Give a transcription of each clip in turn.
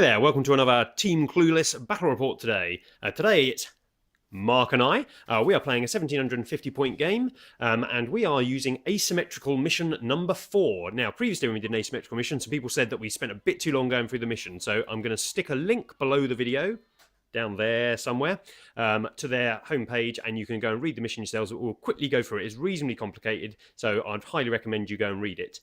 Hi there, welcome to another Team Clueless Battle Report today. Today it's Mark and I. We are playing a 1750 point game, and we are using Asymmetrical mission number 4. Now, previously when we did an Asymmetrical mission, some people said that we spent a bit too long going through the mission, so I'm going to stick a link below the video, down there somewhere, to their homepage, and you can go and read the mission yourselves. We'll quickly go through it. It's reasonably complicated, so I'd highly recommend you go and read it.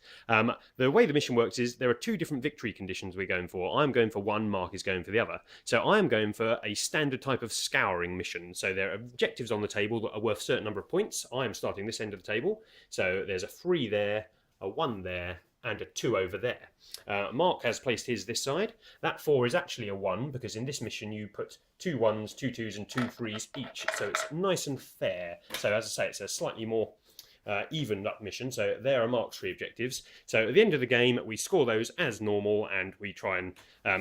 The way the mission works is there are two different victory conditions we're going for. I'm going for one, Mark is going for the other. So I am going for a standard type of scouring mission. So there are objectives on the table that are worth a certain number of points. I am starting this end of the table. So there's a 3 there, a 1 there, and a 2 over there. Mark has placed his this side. That 4 is actually a 1 because in this mission you put 2 1s, 2 2s and 2 3s each, so it's nice and fair. So as I say, it's a slightly more evened up mission. So there are Mark's 3 objectives. So at the end of the game we score those as normal and we try and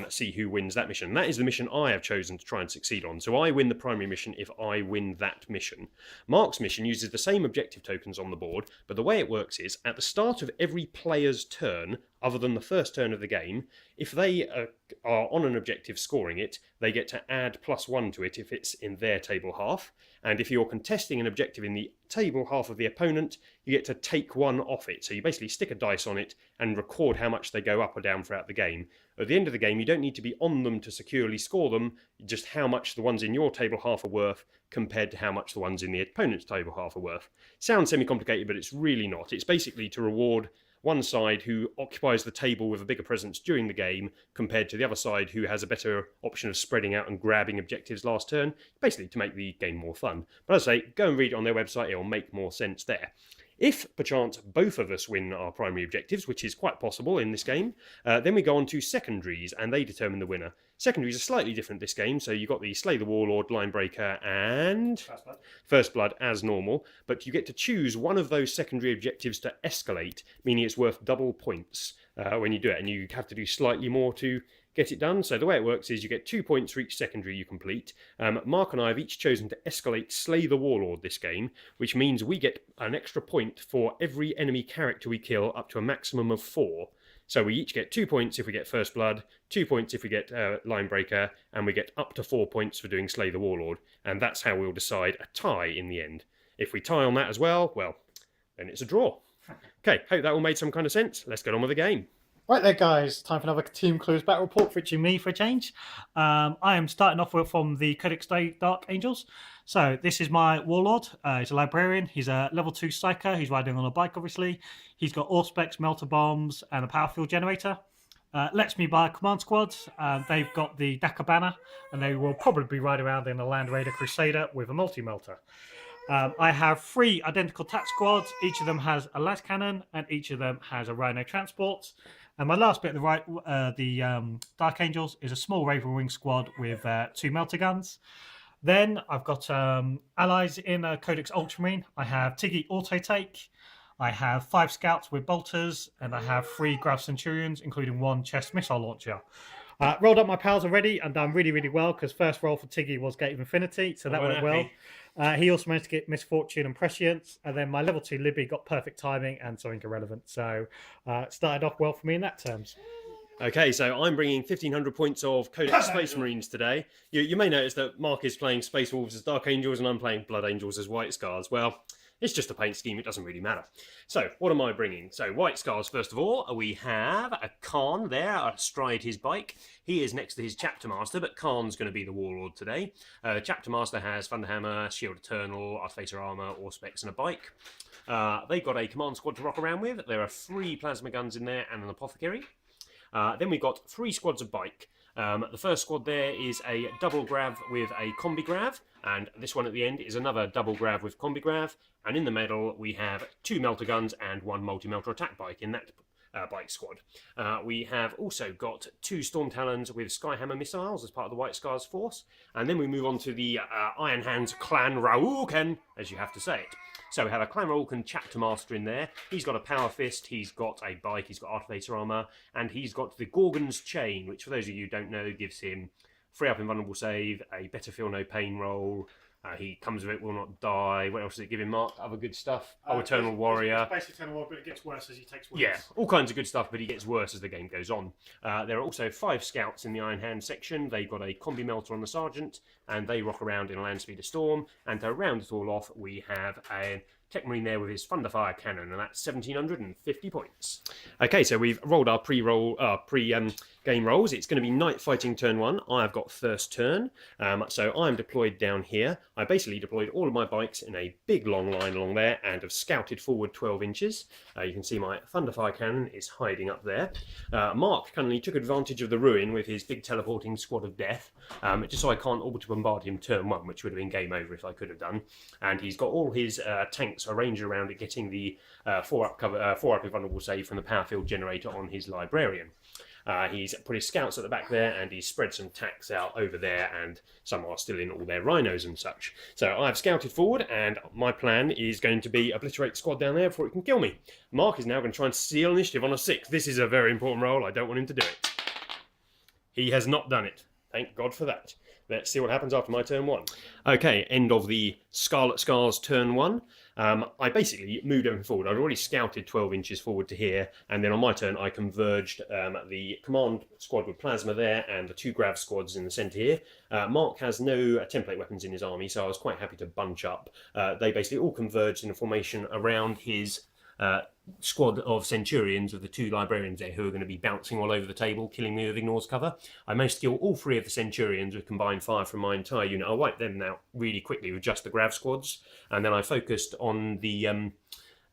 see who wins that mission. That is the mission I have chosen to try and succeed on. So I win the primary mission if I win that mission. Mark's mission uses the same objective tokens on the board, but the way it works is at the start of every player's turn, other than the first turn of the game, if they are on an objective scoring it, they get to add +1 to it if it's in their table half. And if you're contesting an objective in the table half of the opponent, you get to take 1 off it. So you basically stick a dice on it and record how much they go up or down throughout the game. At the end of the game, you don't need to be on them to securely score them, just how much the ones in your table half are worth compared to how much the ones in the opponent's table half are worth. Sounds semi-complicated, but it's really not. It's basically to reward one side who occupies the table with a bigger presence during the game compared to the other side who has a better option of spreading out and grabbing objectives last turn, basically to make the game more fun. But as I say, go and read it on their website, it'll make more sense there. If, perchance, both of us win our primary objectives, which is quite possible in this game, then we go on to secondaries, and they determine the winner. Secondaries are slightly different this game, so you've got the Slay the Warlord, Linebreaker, and First Blood as normal, but you get to choose one of those secondary objectives to escalate, meaning it's worth double points when you do it, and you have to do slightly more to get it done. So the way it works is you get 2 points for each secondary you complete. Mark and I have each chosen to escalate Slay the Warlord this game, which means we get an extra point for every enemy character we kill up to a maximum of 4. So we each get 2 points if we get First Blood, 2 points if we get Linebreaker, and we get up to 4 points for doing Slay the Warlord. And that's how we'll decide a tie in the end. If we tie on that as well, then it's a draw. Okay, hope that all made some kind of sense. Let's get on with the game. Right there, guys. Time for another Team Clues Battle Report, featuring me for a change. I am starting off from the Codex Dark Angels. So this is my Warlord. He's a Librarian. He's a level 2 Psyker. He's riding on a bike, obviously. He's got Auspex, Melter Bombs, and a Power Field Generator. Lets me buy a Command Squad. They've got the Daka Banner, and they will probably ride around in a Land Raider Crusader with a Multi-Melter. I have 3 identical Tat Squads. Each of them has a Las Cannon, and each of them has a Rhino Transport. And my last bit, the Dark Angels, is a small Raven Wing squad with 2 Melter Guns. Then I've got allies in Codex Ultramarine. I have Tiggy Auto Take. I have 5 Scouts with Bolters, and I have 3 Grav Centurions, including 1 Chest Missile Launcher. Rolled up my pals already and done really, really well because first roll for Tiggy was Gate of Infinity, so that went well. He also managed to get Misfortune and Prescience, and then my level 2 Libby got perfect timing and something irrelevant. So started off well for me in that terms. Okay, so I'm bringing 1,500 points of Codex Space Marines today. You may notice that Mark is playing Space Wolves as Dark Angels and I'm playing Blood Angels as White Scars. Well, it's just a paint scheme, it doesn't really matter. So, what am I bringing? So, White Scars, first of all, we have a Khan there astride his bike. He is next to his Chapter Master, but Khan's going to be the Warlord today. Chapter Master has Thunderhammer, Shield Eternal, Artificer Armour, Auspex, and a bike. They've got a Command Squad to rock around with. There are 3 Plasma Guns in there and an Apothecary. Then we've got 3 squads of bike. The first squad there is a double grav with a combi grav, and this one at the end is another double grav with combi grav, and in the middle we have 2 melter guns and 1 multi-melter attack bike in that bike squad. We have also got 2 Storm Talons with Skyhammer missiles as part of the White Scars force, and then we move on to the Iron Hands Clan Raukaan, as you have to say it. So we have a Clan Raukaan Chapter Master in there. He's got a Power Fist, he's got a bike, he's got Artificer Armour, and he's got the Gorgon's Chain, which for those of you who don't know gives him 3 up invulnerable save, a better feel no pain roll, He comes with it, will not die. What else does it give him, Mark? Other good stuff. Eternal Warrior. It's basically Eternal Warrior, but it gets worse as he takes wounds. Yeah, all kinds of good stuff, but he gets worse as the game goes on. There are also 5 scouts in the Iron Hand section. They've got a combi melter on the sergeant, and they rock around in a land speeder storm. And to round it all off, we have a Tech Marine there with his Thunderfire cannon, and that's 1,750 points. Okay, so we've rolled our game rolls. It's going to be Night Fighting turn 1. I've got first turn, so I'm deployed down here. I basically deployed all of my bikes in a big long line along there and have scouted forward 12 inches. You can see my Thunderfire cannon is hiding up there. Mark cunningly took advantage of the ruin with his big teleporting squad of death, just so I can't orbital bombard him turn 1, which would have been game over if I could have done. And he's got all his tanks arranged around it, getting the 4-up invulnerable save from the power field generator on his librarian. He's put his scouts at the back there, and he's spread some tacks out over there, and some are still in all their rhinos and such. So I've scouted forward, and my plan is going to be obliterate the squad down there before it can kill me. Mark is now going to try and steal initiative on a 6. This is a very important roll. I don't want him to do it. He has not done it. Thank God for that. Let's see what happens after my turn 1. Okay, end of the Scarlet Scars turn 1. I basically moved everything forward. I'd already scouted 12 inches forward to here, and then on my turn I converged the command squad with plasma there and the 2 grav squads in the centre here. Mark has no template weapons in his army, so I was quite happy to bunch up. They basically all converged in a formation around his squad of Centurions with the 2 librarians there who are going to be bouncing all over the table, killing me with Ignore's cover. I managed to kill all 3 of the Centurions with combined fire from my entire unit. I wiped them out really quickly with just the grav squads, and then I focused on the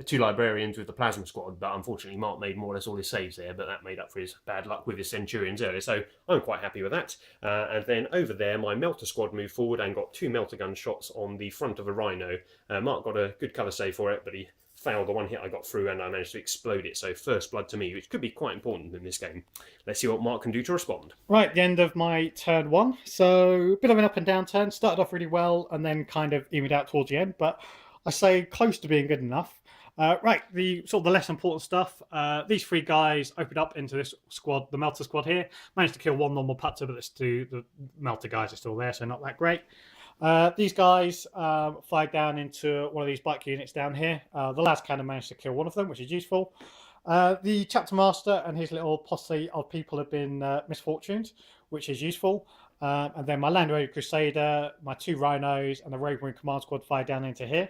2 librarians with the plasma squad, but unfortunately Mark made more or less all his saves there, but that made up for his bad luck with his Centurions earlier, so I'm quite happy with that. And then over there my melter squad moved forward and got 2 melter gun shots on the front of a rhino. Mark got a good cover save for it, but he failed the one hit I got through, and I managed to explode it, so first blood to me, which could be quite important in this game. Let's see what Mark can do to respond. Right, the end of my turn 1. So a bit of an up and down turn. Started off really well and then kind of evened out towards the end, but I say close to being good enough. Right, the less important stuff. These 3 guys opened up into this squad, the Melter squad here. Managed to kill 1 normal Putzer, but the Melter guys are still there, so not that great. These guys fired down into one of these bike units down here. The las cannon managed to kill one of them, which is useful. The chapter master and his little posse of people have been misfortuned, which is useful. And then my Land Rover Crusader, my 2 rhinos, and the Rogue Marine command squad fired down into here.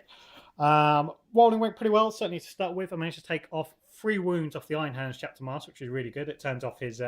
Rolling went pretty well, certainly to start with. I managed to take off 3 wounds off the Iron Hands chapter master, which is really good. It turns off his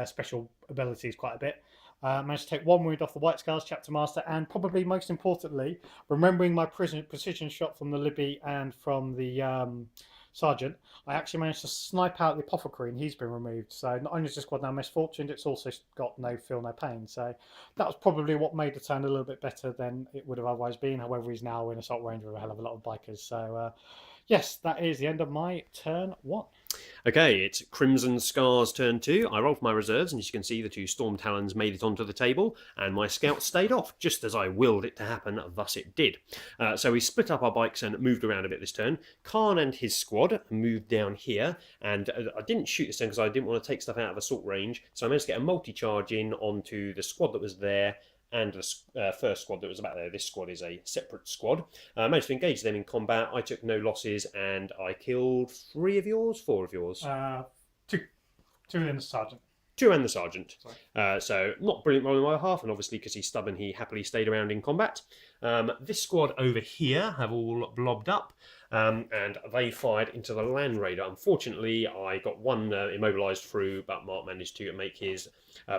special abilities quite a bit. Managed to take 1 wound off the White Scars chapter master, and probably most importantly, remembering my precision shot from the Libby and from the sergeant, I actually managed to snipe out the apothecary, and he's been removed. So not only is the squad now misfortuned, it's also got no feel, no pain. So that was probably what made the turn a little bit better than it would have otherwise been. However, he's now in assault range with a hell of a lot of bikers. So yes, that is the end of my turn 1. Okay, it's Crimson Scars turn 2. I rolled for my reserves, and as you can see, the 2 Storm Talons made it onto the table, and my scouts stayed off, just as I willed it to happen, thus it did. So we split up our bikes and moved around a bit this turn. Khan and his squad moved down here, and I didn't shoot this turn because I didn't want to take stuff out of assault range, so I managed to get a multi-charge in onto the squad that was there, and the first squad that was about there. This squad is a separate squad. I managed to engage them in combat. I took no losses, and I killed 4 of yours? 2 in the sergeant. 2 and the sergeant. So not brilliant rolling on my behalf, and obviously because he's stubborn, he happily stayed around in combat. This squad over here have all blobbed up, and they fired into the Land Raider. Unfortunately, I got 1 immobilised through, but Mark managed to make his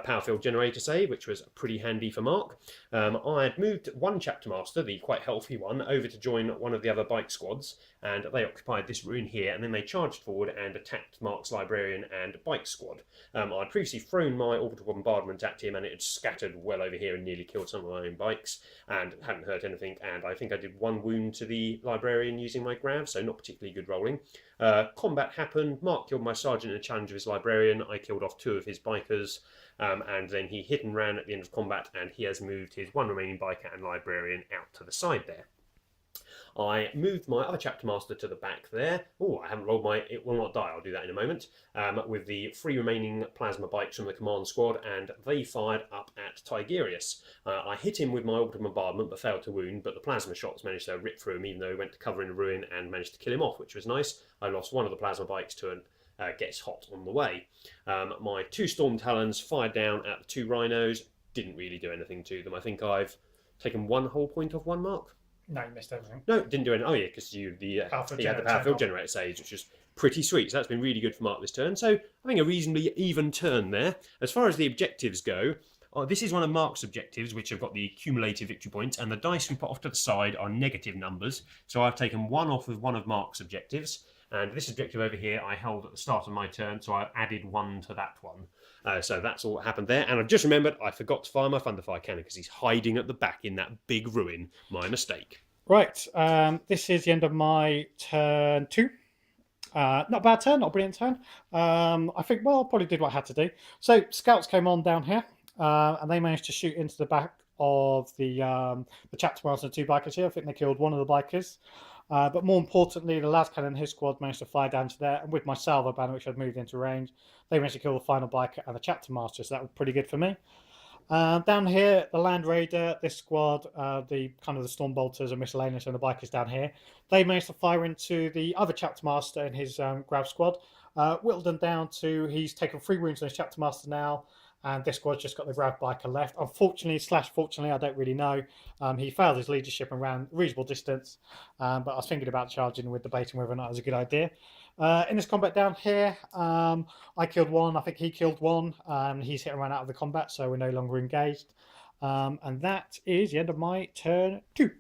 power field generator save, which was pretty handy for Mark. I had moved 1 chapter master, the quite healthy one, over to join one of the other bike squads, and they occupied this ruin here, and then they charged forward and attacked Mark's librarian and bike squad. I'd previously thrown my orbital bombardment at him, and it had scattered well over here and nearly killed some of my own bikes, and hadn't hurt anything, and I think I did 1 wound to the librarian using my grav, so not particularly good rolling. Combat happened. Mark killed my sergeant in a challenge of his librarian. I killed off 2 of his bikers, and then he hit and ran at the end of combat, and he has moved his 1 remaining biker and librarian out to the side there. I moved my other chapter master to the back there. Oh, I haven't rolled my it will not die. I'll do that in a moment. With the 3 remaining plasma bikes from the command squad, and they fired up at Tigurius. I hit him with my orbital bombardment but failed to wound, but the plasma shots managed to rip through him even though he went to cover in a ruin and managed to kill him off, which was nice. I lost one of the plasma bikes to an gets hot on the way. My 2 Storm Talons fired down at the 2 Rhinos. Didn't really do anything to them. I think I've taken 1 whole point off 1 mark. No, you missed everything. No, didn't do anything. Oh yeah, because he had the power field generator sage, which was pretty sweet. So that's been really good for Mark this turn. So I think a reasonably even turn there. As far as the objectives go, this is one of Mark's objectives, which have got the cumulative victory points, and the dice we put off to the side are negative numbers. So I've taken 1 off of one of Mark's objectives, and this objective over here I held at the start of my turn, so I added 1 to that one. So that's all that happened there. And I've just remembered I forgot to fire my Thunderfire cannon because he's hiding at the back in that big ruin. My mistake. Right, this is the end of my turn 2. Not a bad turn, not a brilliant turn. I think, well, I probably did what I had to do. So scouts came on down here, and they managed to shoot into the back of the chapter master and 2 bikers here. I think they killed one of the bikers. But more importantly, the Lascan and his squad managed to fire down to there, and with my salvo banner, which I'd moved into range, they managed to kill the final biker and the chapter master, so that was pretty good for me. Down here, the Land Raider, this squad, the Storm Bolters and miscellaneous and the bikers down here, they managed to fire into the other chapter master and his Grav squad. Whittled them down to, he's taken 3 wounds on his chapter master now, and this squad's just got the Grav biker left. Unfortunately, / fortunately, I don't really know. He failed his leadership and ran a reasonable distance, but I was thinking about charging with debating whether or not it was a good idea. In this combat down here, I killed 1. I think he killed 1. He's hit and ran out of the combat, so we're no longer engaged. And that is the end of my turn 2.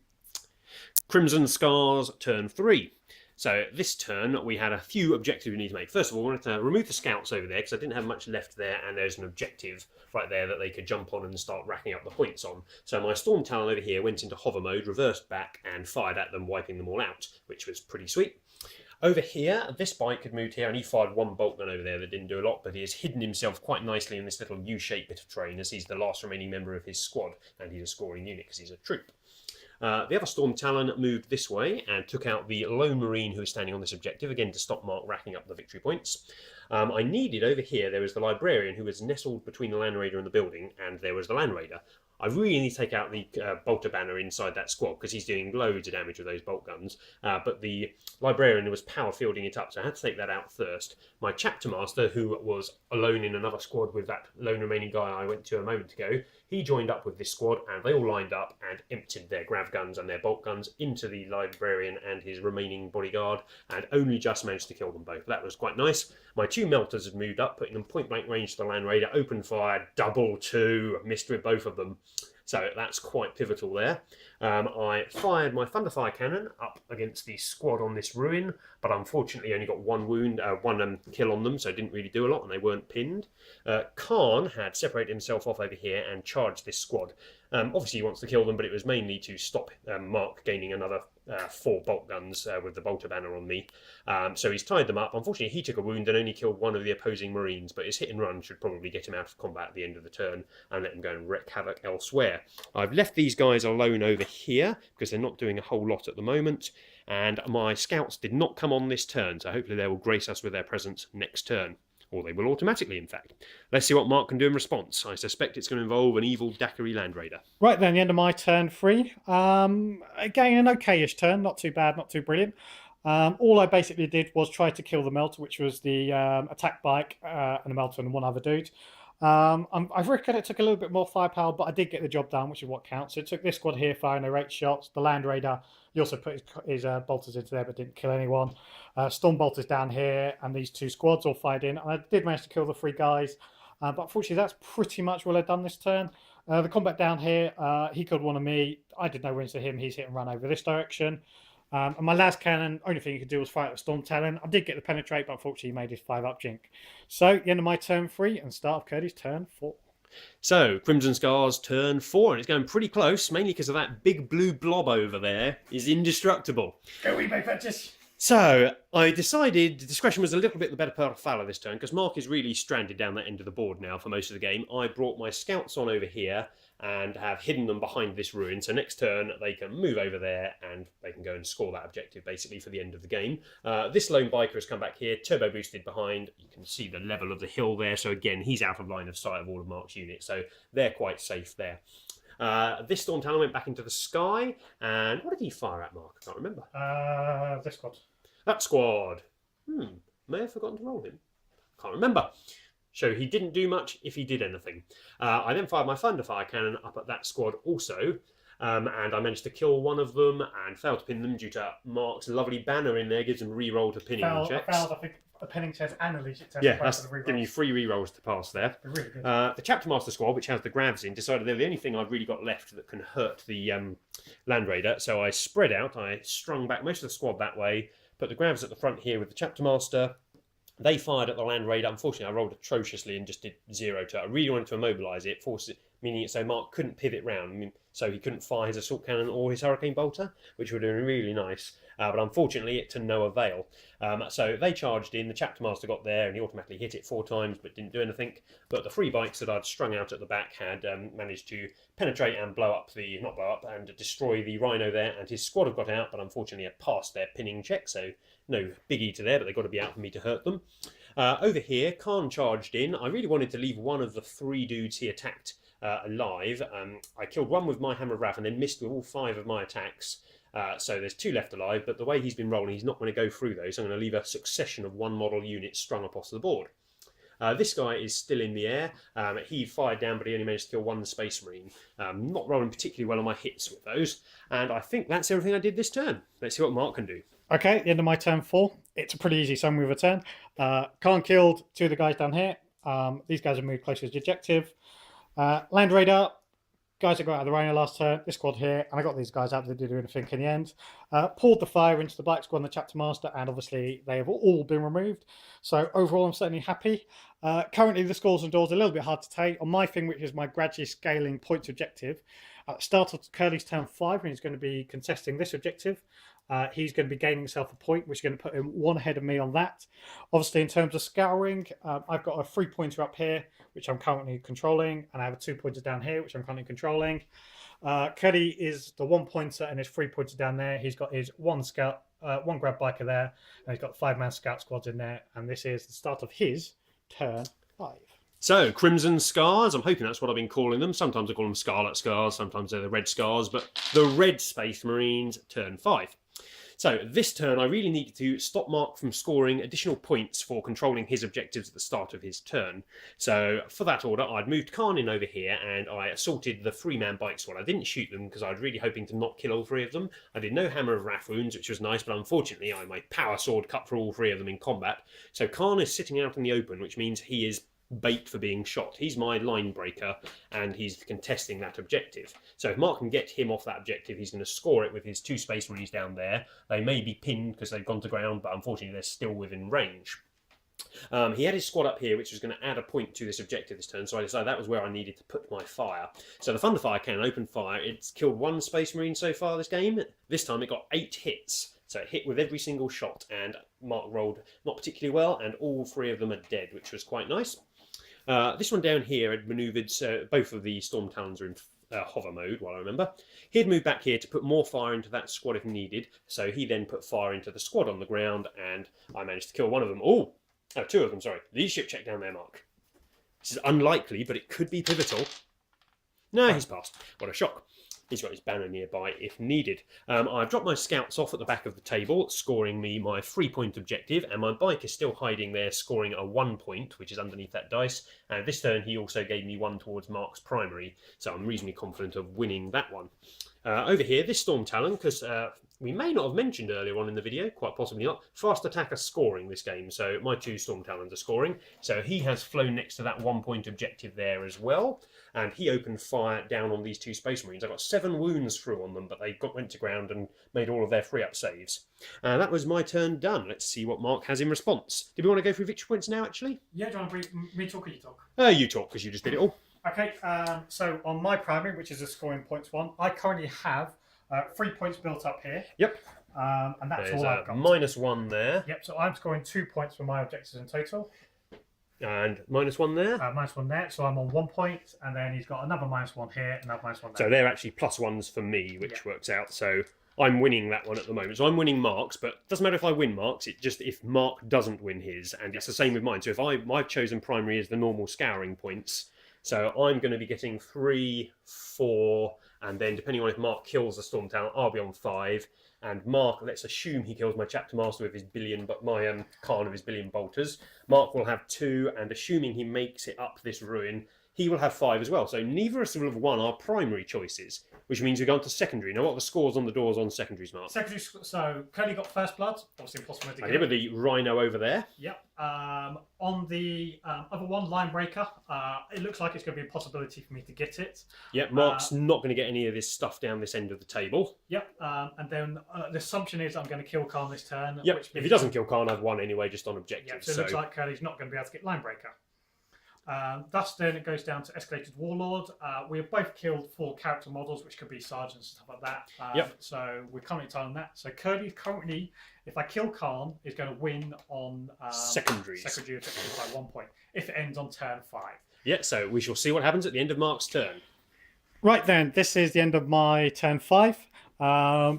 Crimson Scars, turn 3. So this turn, we had a few objectives we need to make. First of all, we wanted to remove the scouts over there because I didn't have much left there, and there's an objective right there that they could jump on and start racking up the points on. So my Storm Talon over here went into hover mode, reversed back, and fired at them, wiping them all out, which was pretty sweet. Over here, this bike had moved here, and he fired 1 bolt gun over there that didn't do a lot, but he has hidden himself quite nicely in this little U-shaped bit of terrain, as he's the last remaining member of his squad, and he's a scoring unit because he's a troop. The other Storm Talon moved this way and took out the lone Marine who was standing on this objective, again to stop Mark racking up the victory points. I needed over here, there was the Librarian who was nestled between the Land Raider and the building, and there was the Land Raider. I really need to take out the bolter banner inside that squad because he's doing loads of damage with those bolt guns. But the Librarian was power fielding it up, so I had to take that out first. My chapter master, who was alone in another squad with that lone remaining guy I went to a moment ago, he joined up with this squad, and they all lined up and emptied their grav guns and their bolt guns into the Librarian and his remaining bodyguard, and only just managed to kill them both. That was quite nice. My 2 melters had moved up, putting them point blank range to the Land Raider, open fire, double 2, missed with both of them. So that's quite pivotal there. I fired my Thunderfire cannon up against the squad on this ruin, but unfortunately only got 1 wound, 1 kill on them, so it didn't really do a lot, and they weren't pinned. Khan had separated himself off over here and charged this squad. Obviously he wants to kill them, but it was mainly to stop Mark gaining another 4 bolt guns with the bolter banner on me. So he's tied them up. Unfortunately, he took a wound and only killed 1 of the opposing Marines, but his hit and run should probably get him out of combat at the end of the turn and let him go and wreak havoc elsewhere. I've left these guys alone over here because they're not doing a whole lot at the moment, and my scouts did not come on this turn, so hopefully they will grace us with their presence next turn. Or they will automatically, in fact. Let's see what Mark can do in response. I suspect it's going to involve an evil Daiquiri Land Raider. Right then, the end of my turn 3. Again, an okay-ish turn. Not too bad, not too brilliant. All I basically did was try to kill the Melter, which was the attack bike and the Melter and 1 other dude. I reckon it took a little bit more firepower, but I did get the job done, which is what counts. So it took this squad here firing their 8 shots. The Land Raider, he also put his bolters into there, but didn't kill anyone. Storm bolters down here, and these 2 squads all fired in. And I did manage to kill the 3 guys, but unfortunately that's pretty much what I've done this turn. The combat down here, he killed 1 of me. I did no wounds to him. He's hit and run over this direction. And my last cannon, only thing he could do was fire at the Storm Talon. I did get the penetrate, but unfortunately he made his 5-up jink. So, the end of my turn 3 and start of Cody's turn 4. So, Crimson Scars turn 4, and it's going pretty close, mainly because of that big blue blob over there is indestructible. Go we may purchase. So, I decided discretion was a little bit the better part of Fowler this turn, because Mark is really stranded down that end of the board now for most of the game. I brought my scouts on over here, and have hidden them behind this ruin. So next turn they can move over there and they can go and score that objective basically for the end of the game. This lone biker has come back here, turbo boosted behind. You can see the level of the hill there. So again, he's out of line of sight of all of Mark's units. So they're quite safe there. This Storm Talon went back into the sky, and what did he fire at, Mark? I can't remember. This squad. That squad. May have forgotten to roll him. Can't remember. So he didn't do much if he did anything. I then fired my Thunderfire Cannon up at that squad also, and I managed to kill one of them and failed to pin them due to Mark's lovely banner in there, gives them re-roll to pinning checks. I failed, I think, a pinning test and a leadership test. Yeah, that's giving you 3 re-rolls to pass there. Really good. The Chapter Master squad, which has the Gravs in, decided they're the only thing I've really got left that can hurt the Land Raider. So I spread out, I strung back most of the squad that way, put the Gravs at the front here with the Chapter Master. They fired at the Land Raider. Unfortunately, I rolled atrociously and just did 0 to it. I really wanted to immobilise it, force it, meaning so Mark couldn't pivot round, so he couldn't fire his Assault Cannon or his Hurricane Bolter, which would have been really nice. But unfortunately, it to no avail. So they charged in, the Chapter Master got there, and he automatically hit it 4 times, but didn't do anything. But the 3 bikes that I'd strung out at the back had managed to penetrate and and destroy the Rhino there, and his squad have got out, but unfortunately had passed their pinning check, so no biggie to there, but they've got to be out for me to hurt them. Over here, Khan charged in. I really wanted to leave one of the 3 dudes he attacked alive. I killed one with my Hammer of Wrath and then missed with all 5 of my attacks. So there's 2 left alive, but the way he's been rolling, he's not going to go through those. So I'm going to leave a succession of 1 model units strung across the board. This guy is still in the air. He fired down, but he only managed to kill 1 Space Marine. Not rolling particularly well on my hits with those. And I think that's everything I did this turn. Let's see what Mark can do. Okay, at the end of my turn 4, it's a pretty easy summary of a turn. Khan killed 2 of the guys down here. These guys have moved closer to the objective. Land Raider, guys that got out of the Rhino last turn, this squad here, and I got these guys out that didn't do anything in the end. Poured the fire into the Black Squad and the Chapter Master, and obviously they have all been removed. So overall, I'm certainly happy. Currently, the scores and doors are a little bit hard to take. On my thing, which is my gradually scaling points objective, at the start of Curly's turn 5, when he's going to be contesting this objective, he's going to be gaining himself a point, which is going to put him 1 ahead of me on that. Obviously, in terms of scouring, I've got a 3-pointer up here, which I'm currently controlling, and I have a 2-pointer down here, which I'm currently controlling. Curly is the 1-pointer and his 3-pointer down there. He's got his 1 scout, 1 grab biker there, and he's got 5-man scout squads in there, and this is the start of his turn 5. So, Crimson Scars, I'm hoping that's what I've been calling them. Sometimes I call them Scarlet Scars, sometimes they're the Red Scars, but the Red Space Marines, turn 5. So this turn I really needed to stop Mark from scoring additional points for controlling his objectives at the start of his turn. So for that order I'd moved Khan in over here and I assaulted the 3-man bike squad. I didn't shoot them because I was really hoping to not kill all 3 of them. I did no Hammer of Wrath wounds, which was nice, but unfortunately my power sword cut through all 3 of them in combat. So Khan is sitting out in the open, which means he is bait for being shot. He's my line breaker and he's contesting that objective. So if Mark can get him off that objective, he's going to score it with his 2 Space Marines down there. They may be pinned because they've gone to ground, but unfortunately they're still within range. He had his squad up here, which was going to add a point to this objective this turn, so I decided that was where I needed to put my fire. So the Thunderfire Cannon opened fire. It's killed 1 Space Marine so far this game. This time it got 8 hits. So it hit with every single shot, and Mark rolled not particularly well, and all 3 of them are dead, which was quite nice. This one down here had manoeuvred, both of the Storm Talons are in hover mode, while I remember. He'd moved back here to put more fire into that squad if needed, so he then put fire into the squad on the ground, and I managed to kill 1 of them. Oh, 2 of them, sorry. Leadership check down there, Mark. This is unlikely, but it could be pivotal. No, he's passed. What a shock. He's got his banner nearby if needed. I've dropped my scouts off at the back of the table, scoring me my 3-point objective, and my bike is still hiding there, scoring a 1 point, which is underneath that dice. And this turn he also gave me 1 towards Mark's primary, so I'm reasonably confident of winning that one. Over here, this Storm Talon, because we may not have mentioned earlier on in the video, quite possibly not, fast attacker scoring this game, so my 2 Storm Talons are scoring. So he has flown next to that 1-point objective there as well, and he opened fire down on these 2 Space Marines. I got 7 wounds through on them, but they went to ground and made all of their free-up saves. That was my turn done. Let's see what Mark has in response. Do we want to go through victory points now, actually? Yeah, do you want to me talk or you talk? You talk, because you just did it all. Okay, so on my primary, which is a scoring points one, I currently have 3 points built up here. Yep. And that's all I've got. -1 there. Yep, so I'm scoring 2 points for my objectives in total. And -1 there. -1 there, so I'm on 1 point, and then he's got another -1 here, another -1 there. So they're actually +1s for me, which works out. So I'm winning that one at the moment. So I'm winning Mark's, but it doesn't matter if I win Mark's. It just if Mark doesn't win his, and it's the same with mine. So if I've chosen primary as the normal scouring points, so I'm going to be getting 3, 4, and then depending on if Mark kills the Storm Talent, I'll be on 5. And Mark, let's assume he kills my Chapter Master with his billion, but my Khan of his billion bolters. Mark will have 2, and assuming he makes it up this ruin, he will have 5 as well. So neither of us will have won our primary choices, which means we go on to secondary. Now, what are the scores on the doors on secondaries, Mark? Secondary, so Curly got first blood, obviously impossible to get. I did with the Rhino over there. Yep. On the other one, Line Breaker, it looks like it's going to be a possibility for me to get it. Yep, Mark's not going to get any of this stuff down this end of the table. Yep, and then the assumption is I'm going to kill Khan this turn. Yep, which if he doesn't kill Khan, I've won anyway, just on objectives. Yep, so it looks like Curly's not going to be able to get Line Breaker. Thus, then it goes down to Escalated Warlord. We have both killed 4 character models, which could be sergeants and stuff like that. So we're currently on that. So Curly currently, if I kill Khan, is going to win on secondaries. Secondary objective by 1 point if it ends on turn 5. Yeah, so we shall see what happens at the end of Mark's turn. Right then, this is the end of my turn 5.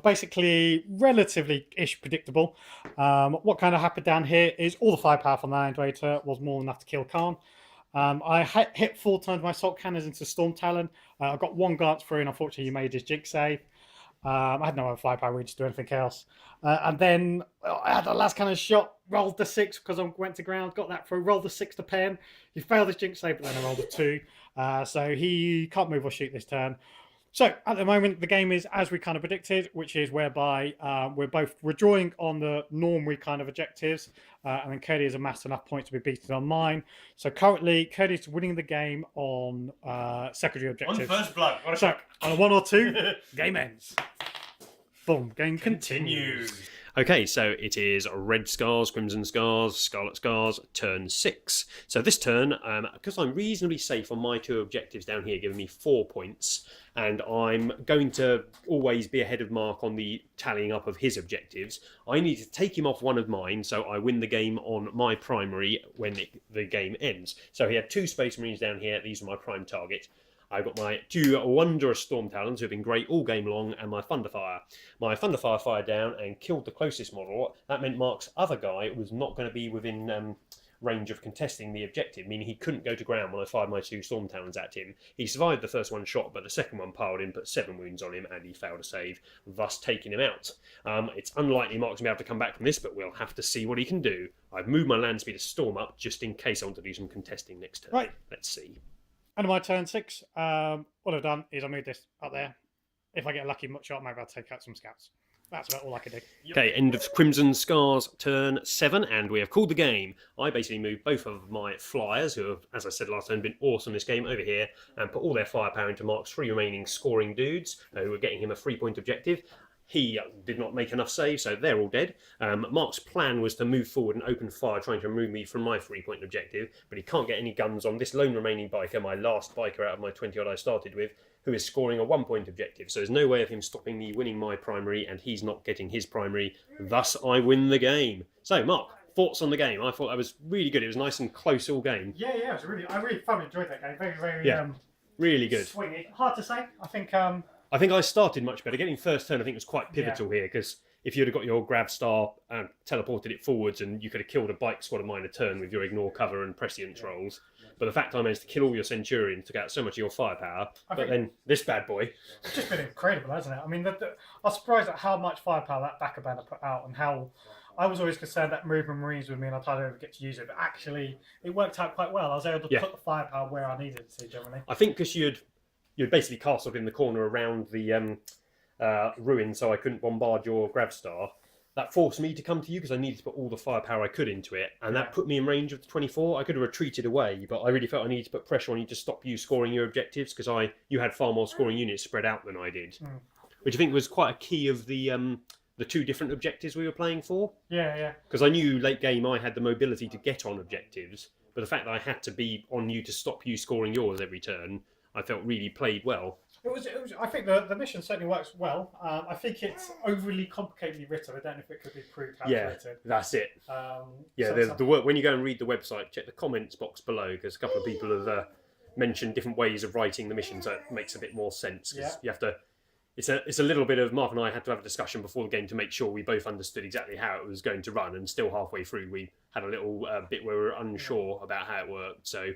Basically, relatively-ish predictable. What kind of happened down here is all the firepower from the Land Raider was more than enough to kill Khan. I hit 4 times my assault cannons into Storm Talon. I got 1 glance through, and unfortunately, he made his jig save. I had no other firepower really to do anything else. And then I had the last cannon shot, rolled the 6 because I went to ground, got that through, rolled the 6 to pen. He failed his jig save, but then I rolled a 2. So he can't move or shoot this turn. So at the moment, the game is as we kind of predicted, which is whereby we're drawing on the normal kind of objectives, and then Cody has amassed enough points to be beaten on mine. So currently, Cody's winning the game on secondary objectives. On first blood. So on a 1 or 2, game ends. Boom, game continues. Okay, so it is Red Scars, Crimson Scars, Scarlet Scars, turn 6. So this turn, because I'm reasonably safe on my 2 objectives down here, giving me 4 points, and I'm going to always be ahead of Mark on the tallying up of his objectives, I need to take him off one of mine so I win the game on my primary when the game ends. So he had 2 Space Marines down here, these are my prime target. I've got my 2 wondrous Storm Talons who have been great all game long, and my Thunderfire. My Thunderfire fired down and killed the closest model. That meant Mark's other guy was not going to be within range of contesting the objective, meaning he couldn't go to ground when I fired my 2 Storm Talons at him. He survived the first one shot, but the second one piled in, put 7 wounds on him, and he failed to save, thus taking him out. It's unlikely Mark's going to be able to come back from this, but we'll have to see what he can do. I've moved my land speed to Storm up, just in case I want to do some contesting next turn. Right. Let's see. End of my turn 6. What I've done is I moved this up there. If I get a lucky shot, maybe I'll take out some scouts. That's about all I can do. Okay, end of Crimson Scars, turn 7, and we have called the game. I basically moved both of my flyers, who have, as I said last time, been awesome this game, over here, and put all their firepower into Mark's 3 remaining scoring dudes, who were getting him a 3-point objective. He did not make enough saves, so they're all dead. Mark's plan was to move forward and open fire, trying to remove me from my 3-point objective, but he can't get any guns on this lone remaining biker, my last biker out of my 20-odd I started with, who is scoring a 1-point objective. So there's no way of him stopping me winning my primary, and he's not getting his primary. Thus, I win the game. So, Mark, thoughts on the game? I thought that was really good. It was nice and close all game. Yeah, it was I really thoroughly enjoyed that game. Very, really good. Swingy. Hard to say. I think I started much better. Getting first turn, I think, was quite pivotal here, because if you'd have got your grab star and teleported it forwards, and you could have killed a bike squad of mine a turn with your ignore cover and prescience rolls. But the fact I managed to kill all your Centurions took out so much of your firepower. But then this bad boy. It's just been incredible, hasn't it? I mean, I was surprised at how much firepower that backer banner put out, and how I was always concerned that moving Marines with me and I'd hardly ever get to use it. But actually, it worked out quite well. I was able to put the firepower where I needed it to, generally. I think because you'd basically castled in the corner around the ruin, so I couldn't bombard your Gravstar. That forced me to come to you because I needed to put all the firepower I could into it, and that put me in range of the 24. I could have retreated away, but I really felt I needed to put pressure on you to stop you scoring your objectives, because you had far more scoring units spread out than I did, which I think was quite a key of the 2 different objectives we were playing for. Yeah. Because I knew late game I had the mobility to get on objectives, but the fact that I had to be on you to stop you scoring yours every turn, I felt really played well. It was. I think the mission certainly works well. I think it's overly complicatedly written. I don't know if it could be proved how it's written. That's it. Yeah, when you go and read the website, check the comments box below because a couple of people have mentioned different ways of writing the mission, so it makes a bit more sense. Yeah. You have to. It's a little bit of Mark and I had to have a discussion before the game to make sure we both understood exactly how it was going to run, and still halfway through we had a little bit where we were unsure about how it worked. So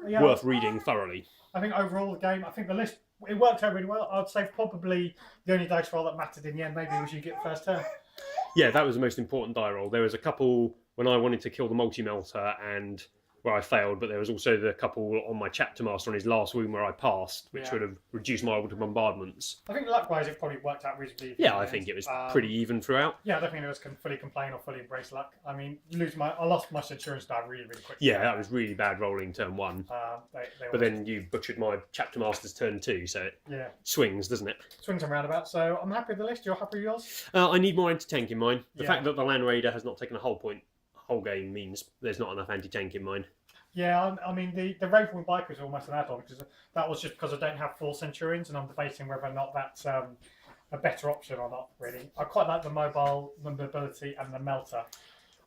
worth reading thoroughly. I think overall the game, I think the list, it worked out really well. I'd say probably the only dice roll that mattered in the end maybe was you get first turn. Yeah, that was the most important die roll. There was a couple when I wanted to kill the multi-melter and where I failed, but there was also the couple on my chapter master on his last wound where I passed, which would have reduced my orbital bombardments. I think luck-wise it probably worked out reasonably. Yeah, I think it was pretty even throughout. Yeah, I don't think it was fully complain or fully embrace luck. I mean, I lost my Centurion die really quickly. Yeah, that was really bad rolling turn 1. But then you butchered my chapter master's turn 2, so it swings, doesn't it? Swings and roundabouts. So I'm happy with the list. You're happy with yours? I need more anti-tank in mine. The fact that the Land Raider has not taken a whole game means there's not enough anti-tank in mine. Yeah, I mean, the Ravenwing Biker is almost an add-on, because that was just because I don't have 4 Centurions, and I'm debating whether or not that's a better option or not, really. I quite like the mobility, and the melter.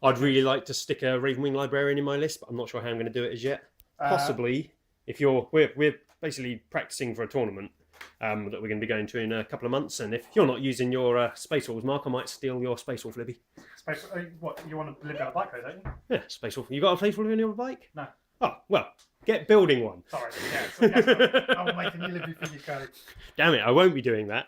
I'd really like to stick a Ravenwing Librarian in my list, but I'm not sure how I'm going to do it as yet. Possibly, if we're basically practicing for a tournament that we're going to be going to in a couple of months, and if you're not using your Space Wolves, Mark, I might steal your Space Wolf, Libby. What, you want to live on a bike, though, don't you? Yeah, Space Wolf. You got a Space Wolf on your bike? No. Oh, well, get building one. Sorry, yeah. I'm making you Libby for your code. Damn it, I won't be doing that.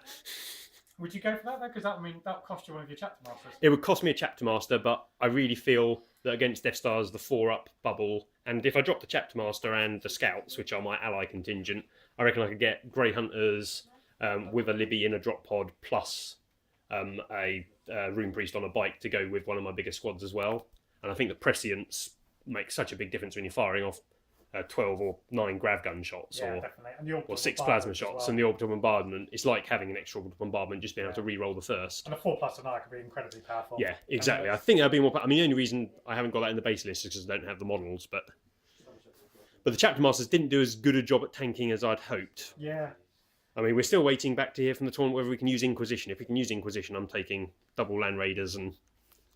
Would you go for that, though? Because that would cost you one of your chapter masters. It would cost me a chapter master, but I really feel that against Death Stars, the 4-up bubble, and if I drop the chapter master and the scouts, which are my ally contingent, I reckon I could get Grey Hunters with a Libby in a drop pod, plus a Rune Priest on a bike to go with one of my bigger squads as well. And I think the prescience makes such a big difference when you're firing off 12 or 9 grav gun shots or 6 plasma shots, and the orbital bombardment. It's like having an extra orbital bombardment, just being able to re-roll the first. And a 4+ and I could be incredibly powerful. Yeah, exactly. I think that'd be more. I mean, the only reason I haven't got that in the base list is because I don't have the models, but the chapter masters didn't do as good a job at tanking as I'd hoped. Yeah. I mean, we're still waiting back to hear from the tournament whether we can use Inquisition. If we can use Inquisition, I'm taking double Land Raiders and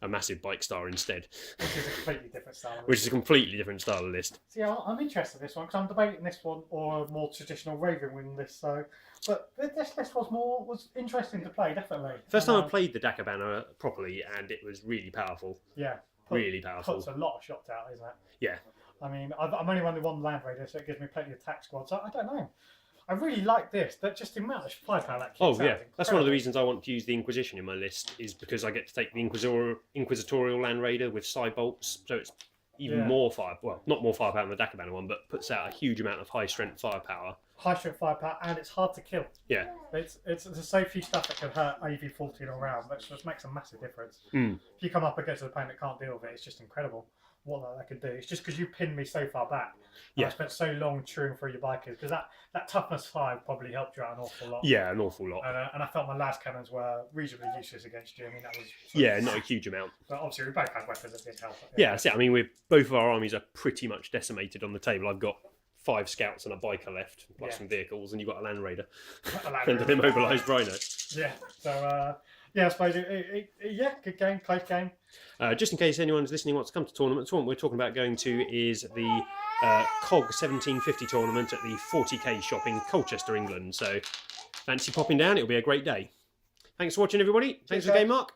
a massive Bike Star instead. Which is a completely different style. Which is a completely different style of list. See, I'm interested in this one because I'm debating this one or a more traditional Ravenwing list. But this list was interesting to play, definitely. First time I played the Dakar Banner properly, and it was really powerful. Yeah. Really powerful. Puts a lot of shots out, isn't it? Yeah. I mean, I'm only running 1 Land Raider, so it gives me plenty of attack squad. So I don't know. I really like this. That just the amount of firepower that kicks out. That's one of the reasons I want to use the Inquisition in my list, is because I get to take the Inquisitorial Land Raider with side bolts, so it's even more fire. Well, not more firepower than the Dakar Banner one, but puts out a huge amount of high strength firepower. High strength firepower, and it's hard to kill. Yeah, there's so few stuff that can hurt AV-14 all round, that just makes a massive difference. If you come up against an opponent that can't deal with it, it's just incredible what that could do. It's just because you pinned me so far back. I spent so long chewing through your bikers, because that toughness 5 probably helped you out an awful lot. Yeah, an awful lot. And I felt my las cannons were reasonably useless against you. I mean, that was not a huge amount. But obviously, we both had weapons that did help. Yeah, that's it. I mean, both of our armies are pretty much decimated on the table. I've got 5 scouts and a biker left, plus some vehicles, and you've got a Land Raider and an immobilised Rhino. Yeah, so I suppose good game, close game. Just in case anyone's listening wants to come to tournament, the tournament we're talking about going to is the COG 1750 tournament at the 40k shop in Colchester, England. So fancy popping down, it'll be a great day. Thanks for watching, everybody. Thanks for the game, Mark.